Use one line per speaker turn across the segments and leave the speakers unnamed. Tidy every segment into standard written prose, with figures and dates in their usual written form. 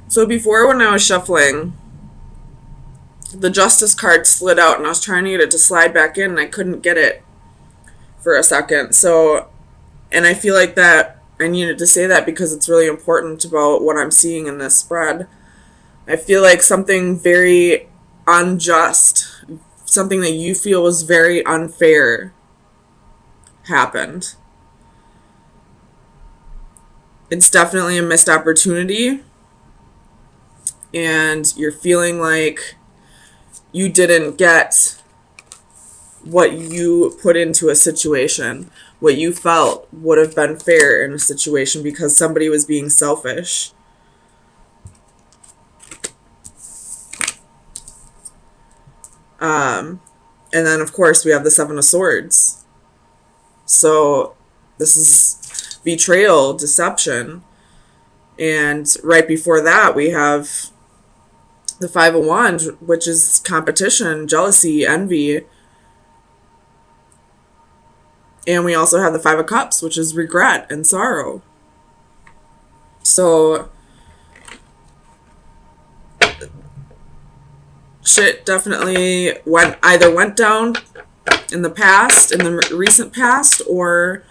So before, when I was shuffling, the Justice card slid out and I was trying to get it to slide back in and I couldn't get it for a second. So, and I feel like that I needed to say that because it's really important about what I'm seeing in this spread. I feel like something very unjust, something that you feel was very unfair happened. It's definitely a missed opportunity, and you're feeling like you didn't get what you put into a situation, what you felt would have been fair in a situation because somebody was being selfish. And then, of course, we have the Seven of Swords. So this is betrayal, deception. And right before that, we have the Five of Wands, which is competition, jealousy, envy. And we also have the Five of Cups, which is regret and sorrow. So shit definitely went down in the past, in the recent past, or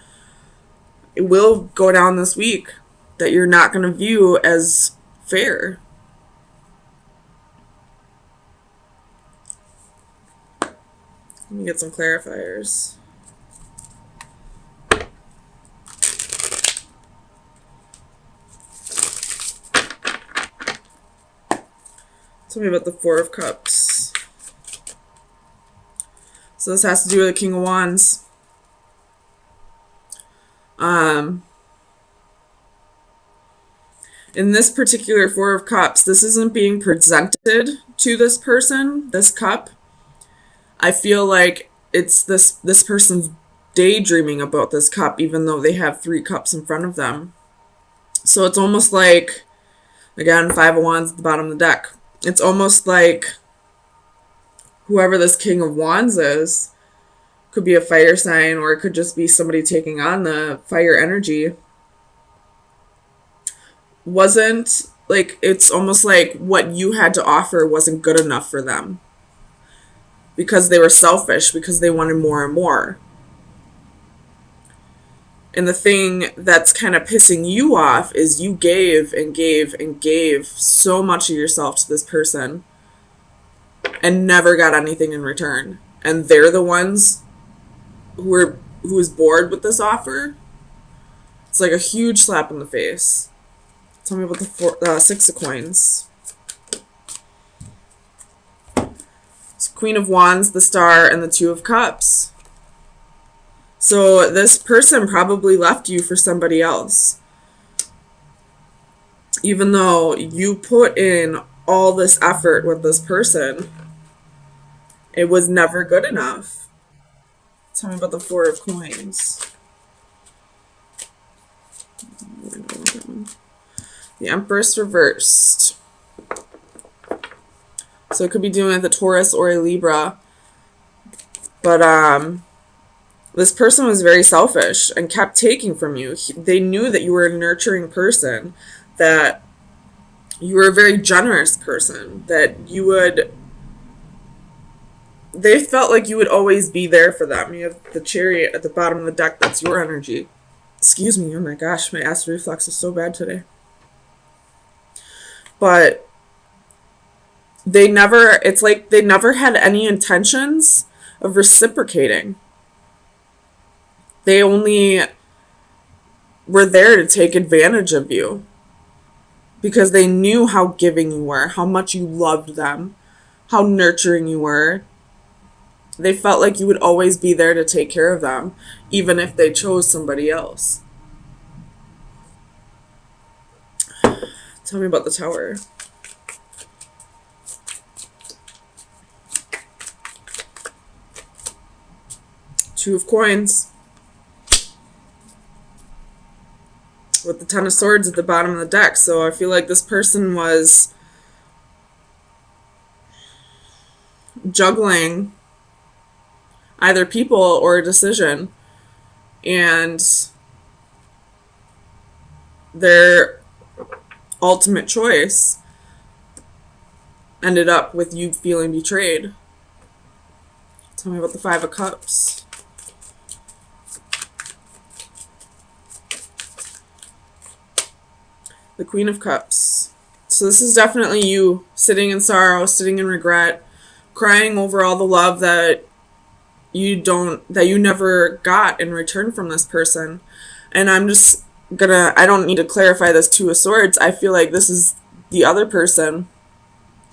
it will go down this week that you're not going to view as fair. Let me get some clarifiers. Tell me about the Four of Cups. So this has to do with the King of Wands. In this particular Four of Cups, this isn't being presented to this person, this cup. I feel like it's this person's daydreaming about this cup, even though they have three cups in front of them. So it's almost like, again, Five of Wands at the bottom of the deck. It's almost like whoever this King of Wands is could be a fire sign, or it could just be somebody taking on the fire energy. Wasn't like, it's almost like what you had to offer wasn't good enough for them because they were selfish, because they wanted more and more. And the thing that's kind of pissing you off is you gave and gave and gave so much of yourself to this person and never got anything in return. And they're the ones who is bored with this offer. It's like a huge slap in the face. Tell me about the Six of Coins. It's Queen of Wands, the Star, and the Two of Cups. So this person probably left you for somebody else. Even though you put in all this effort with this person, it was never good enough. Tell me about the Four of Coins. The Empress reversed. So it could be doing with a Taurus or a Libra. But this person was very selfish and kept taking from you. They knew that you were a nurturing person, that you were a very generous person, that you would... They felt like you would always be there for them. You have the Chariot at the bottom of the deck. That's your energy. Excuse me. Oh my gosh, my acid reflux is so bad today. But it's like they never had any intentions of reciprocating. They only were there to take advantage of you because they knew how giving you were, how much you loved them, how nurturing you were. They felt like you would always be there to take care of them, even if they chose somebody else. Tell me about the Tower. Two of Coins. With the Ten of Swords at the bottom of the deck. So I feel like this person was juggling either people or a decision. And their ultimate choice ended up with you feeling betrayed. Tell me about the Five of Cups. The Queen of Cups. So this is definitely you sitting in sorrow, sitting in regret, crying over all the love that you never got in return from this person. And I'm just I don't need to clarify this Two of Swords. I feel like this is the other person.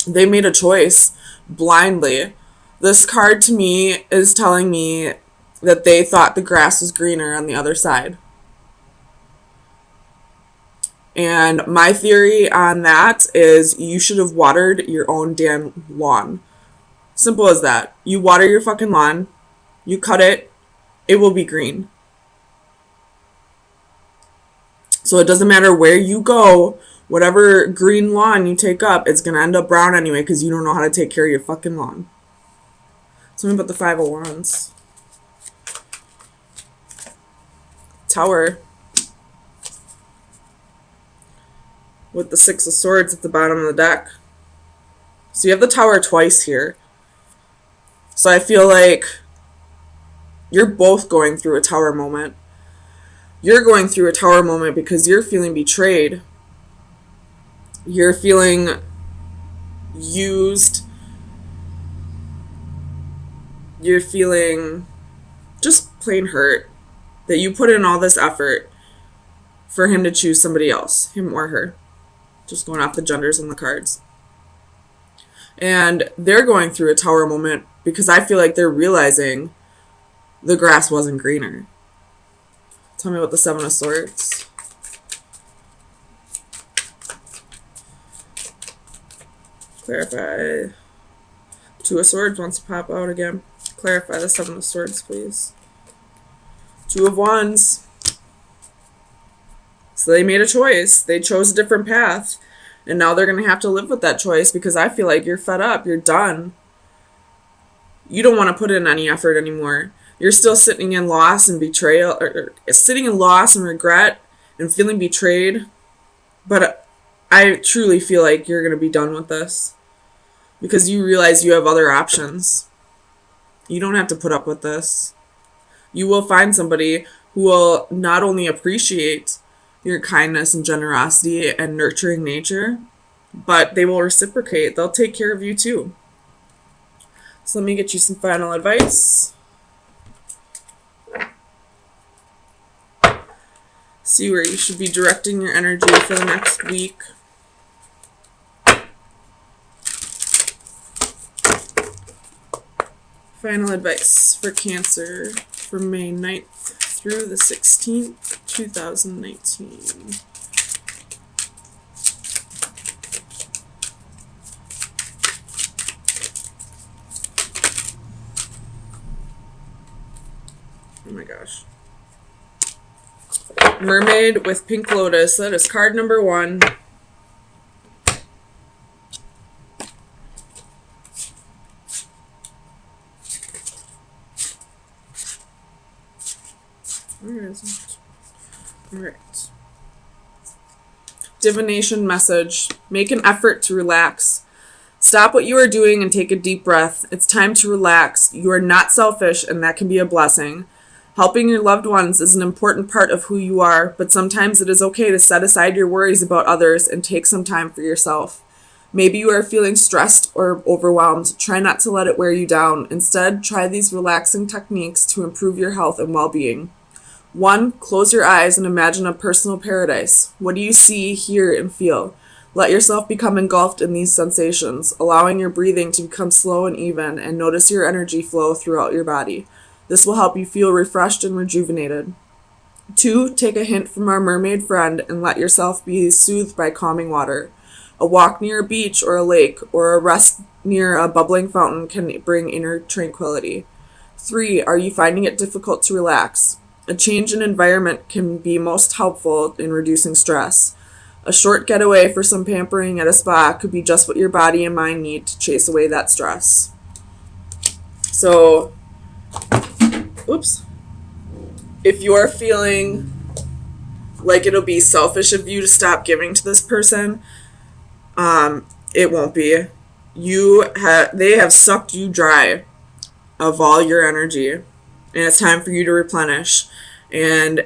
They made a choice blindly. This card to me is telling me that they thought the grass was greener on the other side. And my theory on that is you should have watered your own damn lawn. Simple as that. You water your fucking lawn, you cut it, it will be green. So it doesn't matter where you go, whatever green lawn you take up, it's going to end up brown anyway because you don't know how to take care of your fucking lawn. Tell me about the Five of Wands. Tower. With the Six of Swords at the bottom of the deck. So you have the Tower twice here. So I feel like you're both going through a Tower moment. You're going through a Tower moment because you're feeling betrayed. You're feeling used. You're feeling just plain hurt that you put in all this effort for him to choose somebody else, him or her. Just going off the genders and the cards. And they're going through a Tower moment because I feel like they're realizing the grass wasn't greener. Tell me about the Seven of Swords. Clarify. Two of Swords wants to pop out again. Clarify the Seven of Swords, please. Two of Wands. So they made a choice. They chose a different path. And now they're going to have to live with that choice because I feel like you're fed up. You're done. You don't want to put in any effort anymore. You're still sitting in loss and betrayal, or sitting in loss and regret and feeling betrayed. But I truly feel like you're going to be done with this because you realize you have other options. You don't have to put up with this. You will find somebody who will not only appreciate your kindness and generosity and nurturing nature, but they will reciprocate. They'll take care of you too. So let me get you some final advice. See where you should be directing your energy for the next week. Final advice for Cancer from May 9th through the 16th, 2019. Oh my gosh. Mermaid with Pink Lotus. That is card number 1. Where is it? Alright. Divination message. Make an effort to relax. Stop what you are doing and take a deep breath. It's time to relax. You are not selfish, and that can be a blessing. Helping your loved ones is an important part of who you are, but sometimes it is okay to set aside your worries about others and take some time for yourself. Maybe you are feeling stressed or overwhelmed. Try not to let it wear you down. Instead, try these relaxing techniques to improve your health and well-being. 1. Close your eyes and imagine a personal paradise. What do you see, hear, and feel? Let yourself become engulfed in these sensations, allowing your breathing to become slow and even, and notice your energy flow throughout your body. This will help you feel refreshed and rejuvenated. 2. Take a hint from our mermaid friend and let yourself be soothed by calming water. A walk near a beach or a lake, or a rest near a bubbling fountain can bring inner tranquility. 3. Are you finding it difficult to relax? A change in environment can be most helpful in reducing stress. A short getaway for some pampering at a spa could be just what your body and mind need to chase away that stress. So, if you're feeling like it'll be selfish of you to stop giving to this person, it won't be. they have sucked you dry of all your energy, and it's time for you to replenish. And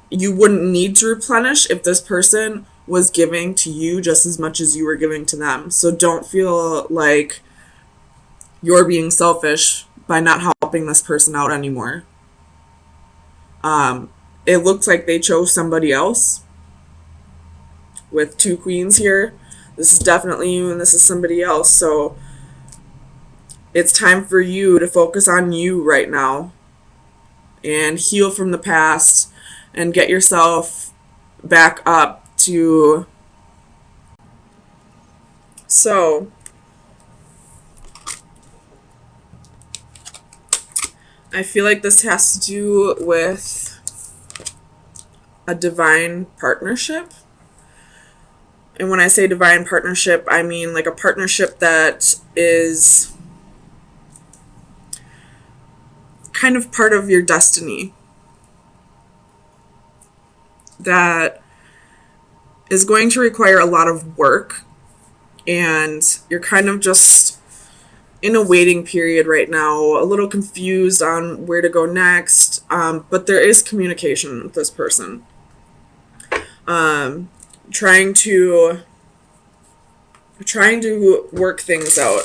you wouldn't need to replenish if this person was giving to you just as much as you were giving to them. So don't feel like you're being selfish by not helping this person out anymore. It looks like they chose somebody else with 2 queens here. This is definitely you and this is somebody else. So it's time for you to focus on you right now and heal from the past and get yourself back up to... So I feel like this has to do with a divine partnership. And when I say divine partnership, I mean like a partnership that is kind of part of your destiny, that is going to require a lot of work, and you're kind of just in a waiting period right now, a little confused on where to go next, but there is communication with this person, trying to work things out.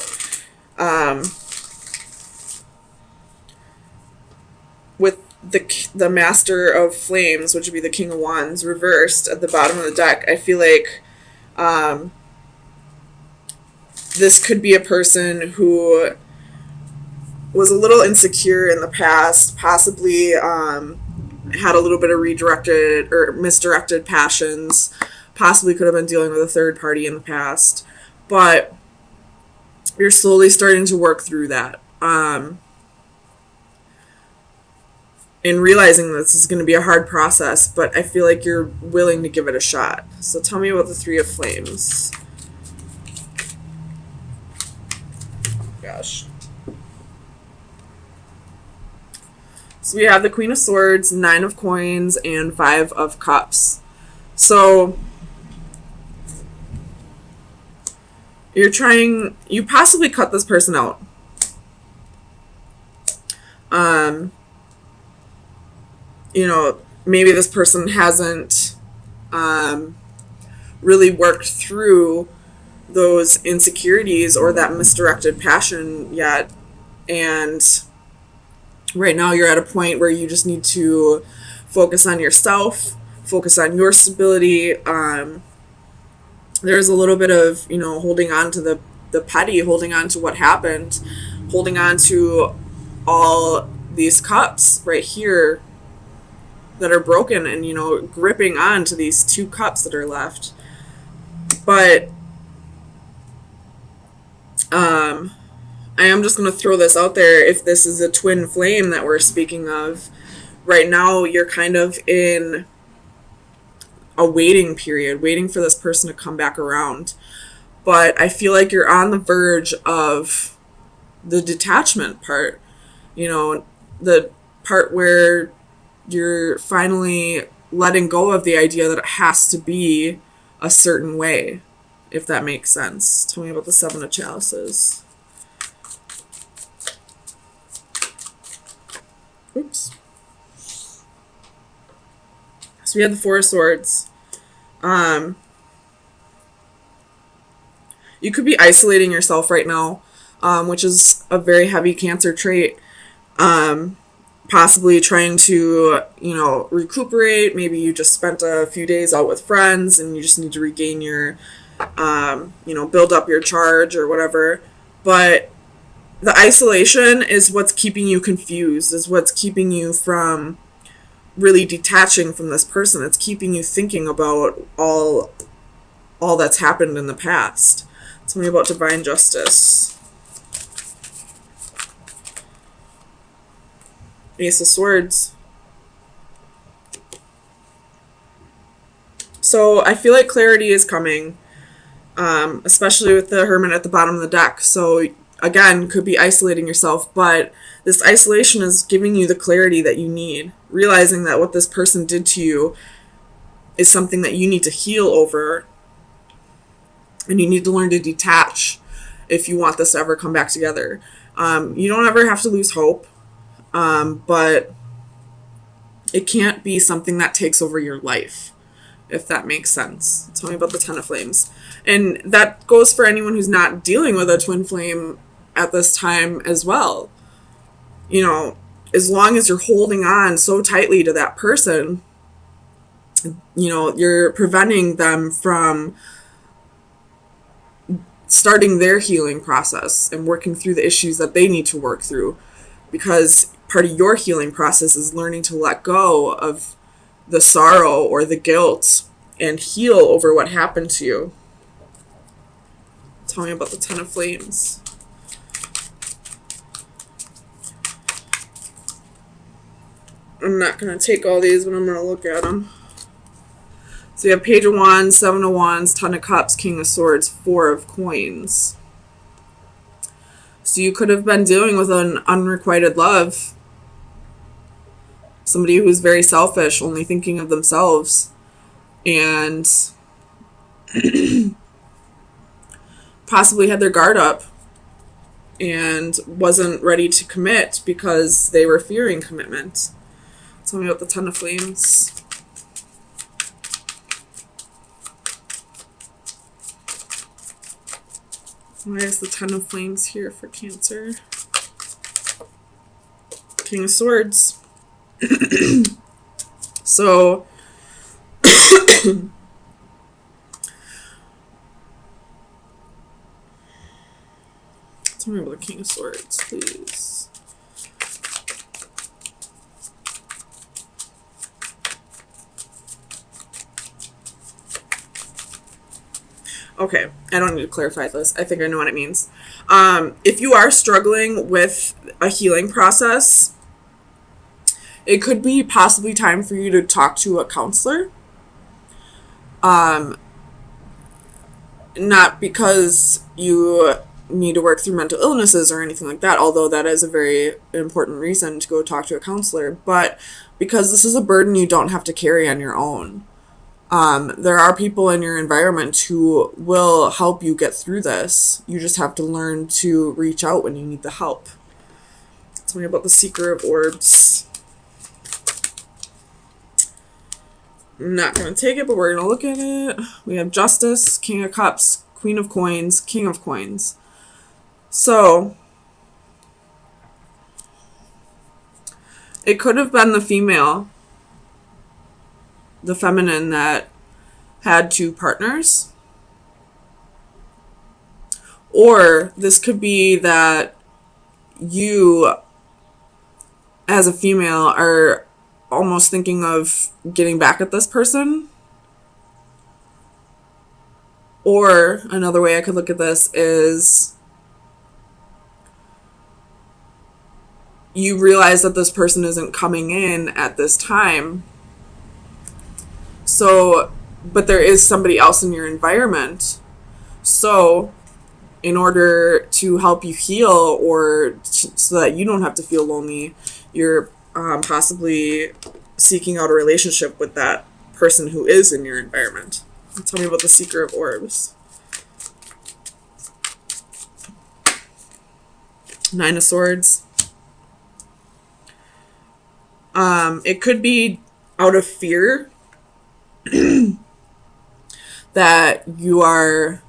With the Master of Flames, which would be the King of Wands, reversed at the bottom of the deck, I feel like this could be a person who was a little insecure in the past, possibly had a little bit of redirected or misdirected passions, possibly could have been dealing with a third party in the past, but you're slowly starting to work through that. And realizing this is going to be a hard process, but I feel like you're willing to give it a shot. So tell me about the Three of Flames. Gosh. So we have the Queen of Swords, 9 of Coins, and 5 of Cups. So you possibly cut this person out. Maybe this person hasn't really worked through those insecurities or that misdirected passion yet. And right now you're at a point where you just need to focus on yourself, focus on your stability. There's a little bit of, holding on to the petty, holding on to what happened, holding on to all these cups right here that are broken, and gripping on to these 2 cups that are left. But I am just going to throw this out there. If this is a twin flame that we're speaking of, right now you're kind of in a waiting period, waiting for this person to come back around. But I feel like you're on the verge of the detachment part, the part where you're finally letting go of the idea that it has to be a certain way, if that makes sense. Tell me about the 7 of Chalices. Oops. So we had the 4 of Swords. You could be isolating yourself right now, which is a very heavy Cancer trait. Possibly trying to, recuperate. Maybe you just spent a few days out with friends and you just need to regain your, build up your charge or whatever. But the isolation is what's keeping you confused, is what's keeping you from really detaching from this person. It's keeping you thinking about all that's happened in the past. Tell me about Divine Justice. Ace of Swords. So I feel like clarity is coming, especially with the Hermit at the bottom of the deck. So again, could be isolating yourself, but this isolation is giving you the clarity that you need, realizing that what this person did to you is something that you need to heal over, and you need to learn to detach if you want this to ever come back together. You don't ever have to lose hope, but it can't be something that takes over your life, if that makes sense. Tell me about the Ten of Flames. And that goes for anyone who's not dealing with a twin flame at this time as well. You know, as long as you're holding on so tightly to that person, you know, you're preventing them from starting their healing process and working through the issues that they need to work through. Because part of your healing process is learning to let go of the sorrow or the guilt and heal over what happened to you. Tell me about the Ten of Flames. I'm not going to take all these, but I'm going to look at them. So you have Page of Wands, Seven of Wands, Ten of Cups, King of Swords, Four of Coins. So you could have been dealing with an unrequited love. Somebody who's very selfish, only thinking of themselves. And possibly had their guard up and wasn't ready to commit because they were fearing commitment. Tell me about the Ten of Flames. Why is the Ten of Flames here for Cancer? King of Swords. So, tell me about the King of Swords, please. Okay, I don't need to clarify this. I think I know what it means. If you are struggling with a healing process, it could be possibly time for you to talk to a counselor. Not because you need to work through mental illnesses or anything like that, although that is a very important reason to go talk to a counselor, but because this is a burden you don't have to carry on your own. There are people in your environment who will help you get through this. You just have to learn to reach out when you need the help. Tell me about the Seeker of Orbs. I'm not going to take it, but we're going to look at it. We have Justice, King of Cups, Queen of Coins, King of Coins. So, it could have been the female, the feminine, that had two partners. Or this could be that you, as a female, are almost thinking of getting back at this person. Or another way I could look at this is you realize that this person isn't coming in at this time. So, but there is somebody else in your environment. So, in order to help you heal or so that you don't have to feel lonely, you're possibly seeking out a relationship with that person who is in your environment. Tell me about the Seeker of Orbs. Nine of Swords. It could be out of fear that you are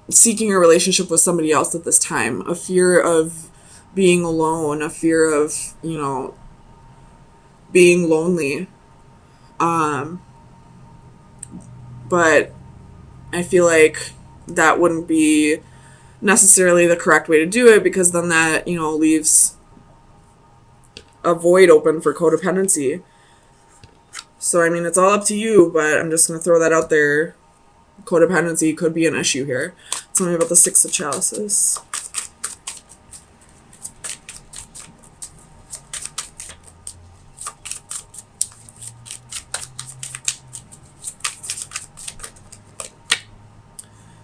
seeking a relationship with somebody else at this time. A fear of being alone, a fear of, being lonely. But I feel like that wouldn't be necessarily the correct way to do it, because then that, leaves a void open for codependency. So, it's all up to you, but I'm just going to throw that out there. Codependency could be an issue here. Tell me about the Six of Chalices.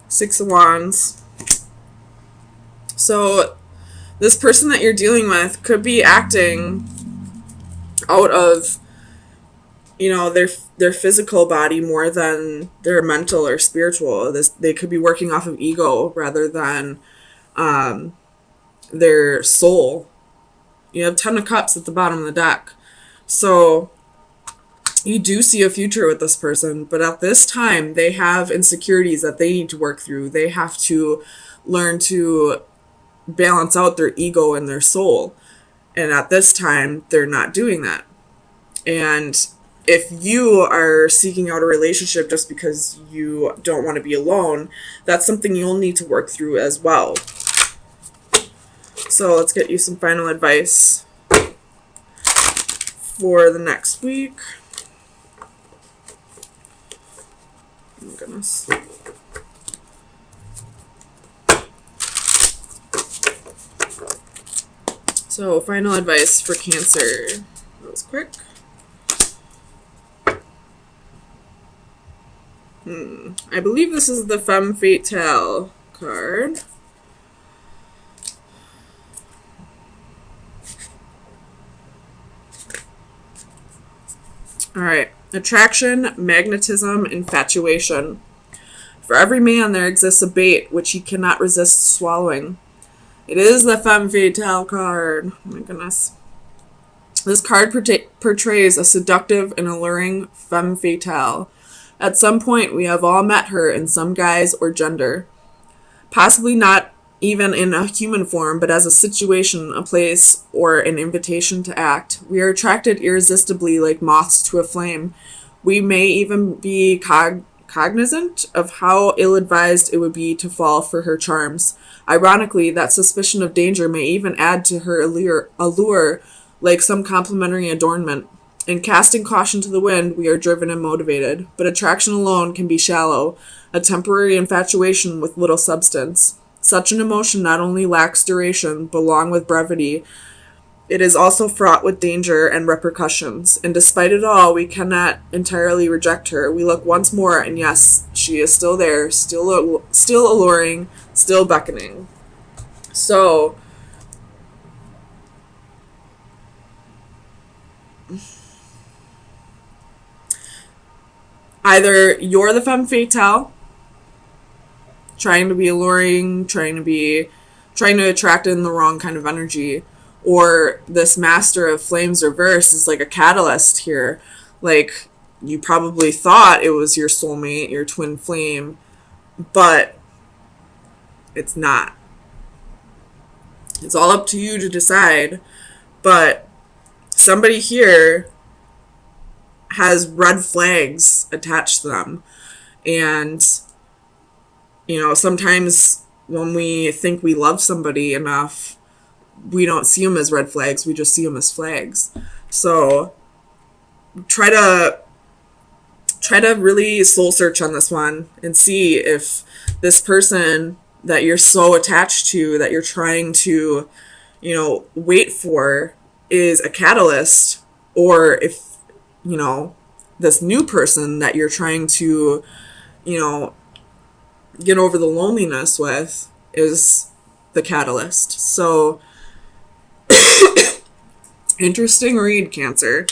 Six of Wands. So, this person that you're dealing with could be acting out of their physical body more than their mental or spiritual. They could be working off of ego rather than their soul. You have 10 of Cups at the bottom of the deck. So you do see a future with this person, but at this time, they have insecurities that they need to work through. They have to learn to balance out their ego and their soul. And at this time, they're not doing that. And if you are seeking out a relationship just because you don't want to be alone, that's something you'll need to work through as well. So let's get you some final advice for the next week. Oh my goodness. So, final advice for Cancer. That was quick. I believe this is the Femme Fatale card. Alright. Attraction, magnetism, infatuation. For every man there exists a bait which he cannot resist swallowing. It is the Femme Fatale card. Oh my goodness. This card portrays a seductive and alluring femme fatale. At some point, we have all met her in some guise or gender. Possibly not even in a human form, but as a situation, a place, or an invitation to act. We are attracted irresistibly like moths to a flame. We may even be cognizant of how ill-advised it would be to fall for her charms. Ironically, that suspicion of danger may even add to her allure like some complimentary adornment. In casting caution to the wind, we are driven and motivated, but attraction alone can be shallow, a temporary infatuation with little substance. Such an emotion not only lacks duration, but along with brevity, it is also fraught with danger and repercussions, and despite it all, we cannot entirely reject her. We look once more, and yes, she is still there, still alluring, still beckoning. So, either you're the femme fatale, trying to be alluring, trying to attract in the wrong kind of energy, or this Master of Flames reverse is like a catalyst here. Like, you probably thought it was your soulmate, your twin flame, but it's not. It's all up to you to decide, but somebody here has red flags attached to them. And, sometimes when we think we love somebody enough, we don't see them as red flags, we just see them as flags. So try to really soul search on this one and see if this person that you're so attached to, that you're trying to, wait for, is a catalyst, or if, this new person that you're trying to, get over the loneliness with is the catalyst. So, interesting read, Cancer.